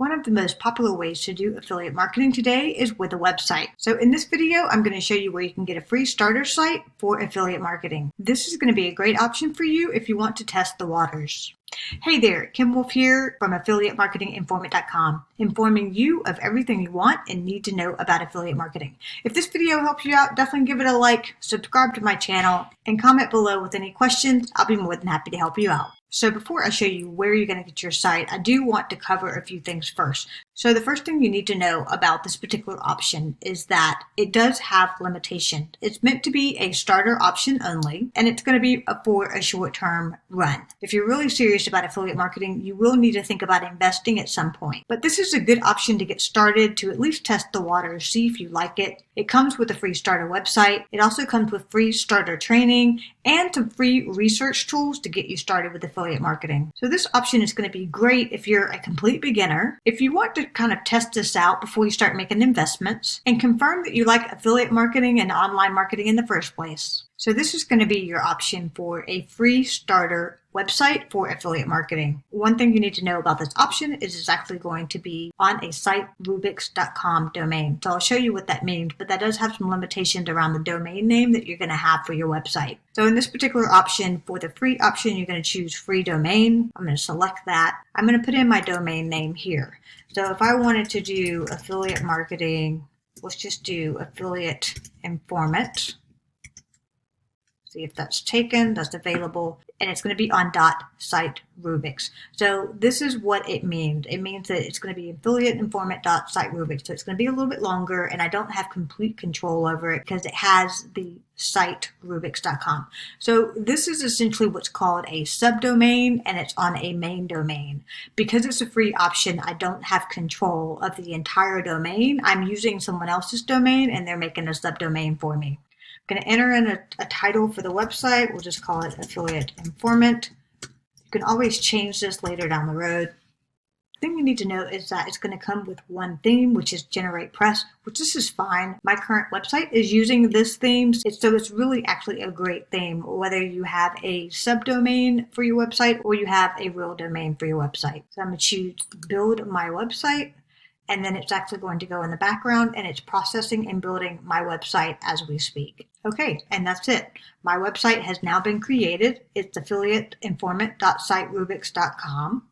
One of the most popular ways to do affiliate marketing today is with a website. So in this video, I'm going to show you where you can get a free starter site for affiliate marketing. This is going to be a great option for you if you want to test the waters. Hey there, Kim Wolf here from affiliatemarketinginformant.com, informing you of everything you want and need to know about affiliate marketing. If this video helps you out, definitely give it a like, subscribe to my channel, and comment below with any questions. I'll be more than happy to help you out. So before I show you where you're going to get your site, I do want to cover a few things first. So the first thing you need to know about this particular option is that it does have limitations. It's meant to be a starter option only, and it's going to be for a short-term run. If you're really serious about affiliate marketing, you will need to think about investing at some point. But this is a good option to get started, to at least test the waters, see if you like it. It comes with a free starter website. It also comes with free starter training and some free research tools to get you started with affiliate marketing. So this option is going to be great if you're a complete beginner, if you want to kind of test this out before you start making investments, and confirm that you like affiliate marketing and online marketing in the first place. So this is going to be your option for a free starter website for affiliate marketing. One thing you need to know about this option is it's actually going to be on a siterubics.com domain. So I'll show you what that means, but that does have some limitations around the domain name that you're going to have for your website. So in this particular option, for the free option, you're going to choose free domain. I'm going to select that. I'm going to put in my domain name here. So if I wanted to do affiliate marketing, let's just do affiliate informant. See if that's taken, that's available, and it's going to be on .siterubics. So this is what it means. It means that it's going to be affiliateinformant.siterubics. So it's going to be a little bit longer, and I don't have complete control over it because it has the siterubics.com. So this is essentially what's called a subdomain, and it's on a main domain. Because it's a free option, I don't have control of the entire domain. I'm using someone else's domain, and they're making a subdomain for me. I'm going to enter in a title for the website. We'll just call it Affiliate Informant. You can always change this later down the road. The thing you need to know is that it's going to come with one theme, which is Generate Press, which this is fine. My current website is using this theme, so it's really actually a great theme, whether you have a subdomain for your website or you have a real domain for your website. So I'm going to choose Build My Website. And then it's actually going to go in the background and it's processing and building my website as we speak. Okay, and that's it. My website has now been created. It's affiliateinformant.siterubics.com.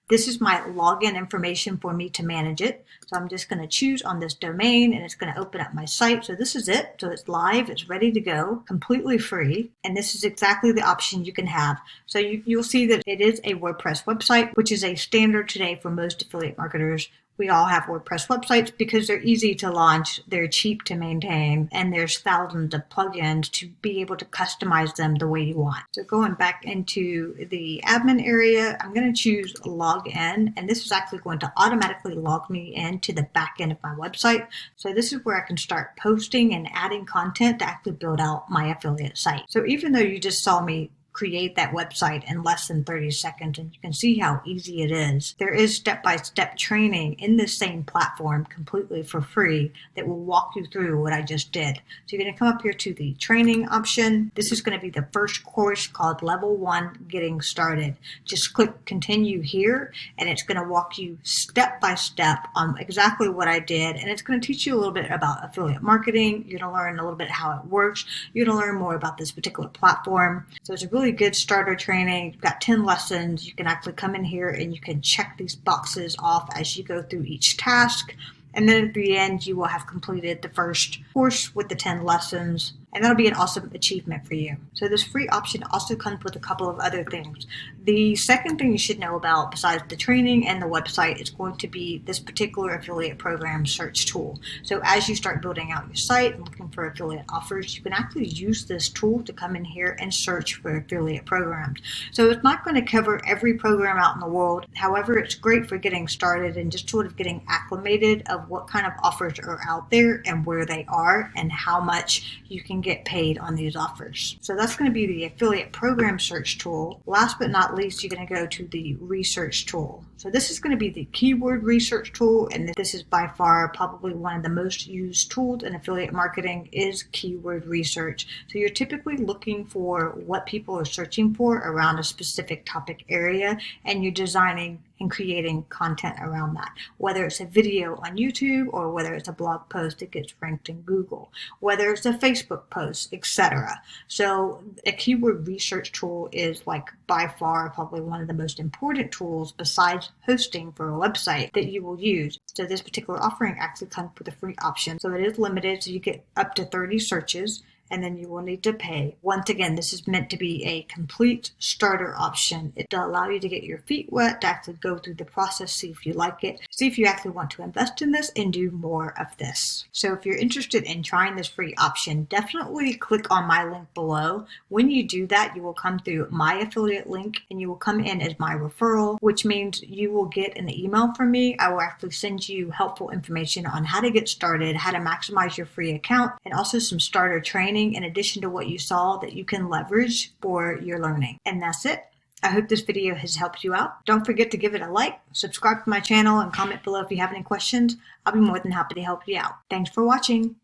This is my login information for me to manage it. So I'm just going to choose on this domain and it's going to open up my site. So this is it. So it's live. It's ready to go, completely free. And this is exactly the option you can have. So you'll see that it is a WordPress website, which is a standard today for most affiliate marketers. We all have WordPress websites because they're easy to launch, they're cheap to maintain, and there's thousands of plugins to be able to customize them the way you want. So going back into the admin area, I'm going to choose log in, and this is actually going to automatically log me into the back end of my website. So this is where I can start posting and adding content to actually build out my affiliate site. So even though you just saw me create that website in less than 30 seconds, and you can see how easy it is. There is step-by-step training in this same platform completely for free that will walk you through what I just did. So you're going to come up here to the training option. This is going to be the first course called Level 1 Getting Started. Just click continue here and it's going to walk you step by step on exactly what I did, and it's going to teach you a little bit about affiliate marketing. You're going to learn a little bit how it works. You're going to learn more about this particular platform. So it's a really good starter training. You've got 10 lessons. You can actually come in here and you can check these boxes off as you go through each task. And then at the end, you will have completed the first course with the 10 lessons. And that'll be an awesome achievement for you. So this free option also comes with a couple of other things. The second thing you should know about, besides the training and the website, is going to be this particular affiliate program search tool. So as you start building out your site and looking for affiliate offers, you can actually use this tool to come in here and search for affiliate programs. So it's not going to cover every program out in the world. However, it's great for getting started and just sort of getting acclimated of what kind of offers are out there and where they are and how much you can get paid on these offers. So that's going to be the affiliate program search tool. Last but not least, you're going to go to the research tool. So this is going to be the keyword research tool, and this is by far probably one of the most used tools in affiliate marketing is keyword research. So you're typically looking for what people are searching for around a specific topic area, and you're designing and creating content around that, whether it's a video on YouTube or whether it's a blog post that gets ranked in Google, whether it's a Facebook post, etc. So a keyword research tool is like by far probably one of the most important tools besides hosting for a website that you will use. So this particular offering actually comes with a free option. So it is limited, so you get up to 30 searches, and then you will need to pay. Once again, this is meant to be a complete starter option. It'll allow you to get your feet wet, to actually go through the process, see if you like it, see if you actually want to invest in this and do more of this. So if you're interested in trying this free option, definitely click on my link below. When you do that, you will come through my affiliate link and you will come in as my referral, which means you will get an email from me. I will actually send you helpful information on how to get started, how to maximize your free account, and also some starter training in addition to what you saw that you can leverage for your learning. And that's it. I hope this video has helped you out. Don't forget to give it a like, subscribe to my channel, and comment below if you have any questions. I'll be more than happy to help you out. Thanks for watching.